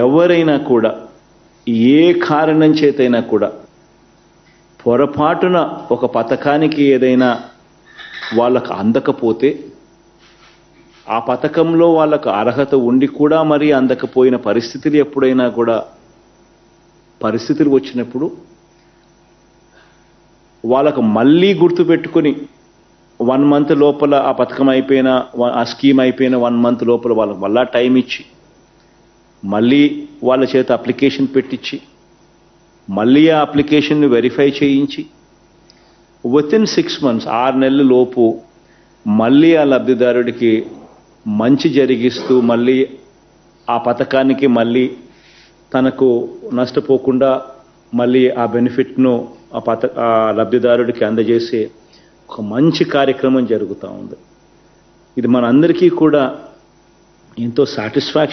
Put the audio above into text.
ఎవరైనా కూడా ఏ కారణం చేతైనా కూడా పొరపాటున ఒక పథకానికి ఏదైనా వాళ్ళకు అందకపోతే ఆ పథకంలో వాళ్ళకు అర్హత ఉండి కూడా మరి అందకపోయిన పరిస్థితులు ఎప్పుడైనా కూడా పరిస్థితులు వచ్చినప్పుడు వాళ్ళకు మళ్ళీ గుర్తుపెట్టుకొని 1 మంత్ లోపల ఆ పథకం అయిపోయిన ఆ స్కీమ్ అయిపోయిన 1 మంత్ లోపల వాళ్ళకి మళ్ళా టైం ఇచ్చి మళ్ళీ వాళ్ళ చేత అప్లికేషన్ పెట్టించి మళ్ళీ ఆ అప్లికేషన్ను వెరిఫై చేయించి వితిన్ 6 months 6 నెలల లోపు మళ్ళీ ఆ లబ్ధిదారుడికి మంచి జరిగిస్తూ మళ్ళీ ఆ పథకానికి మళ్ళీ తనకు నష్టపోకుండా మళ్ళీ ఆ బెనిఫిట్ను ఆ లబ్ధిదారుడికి అందజేసే ఒక మంచి కార్యక్రమం జరుగుతూ ఉంది. ఇది మనందరికీ కూడా ఎంతో సాటిస్ఫాక్షన్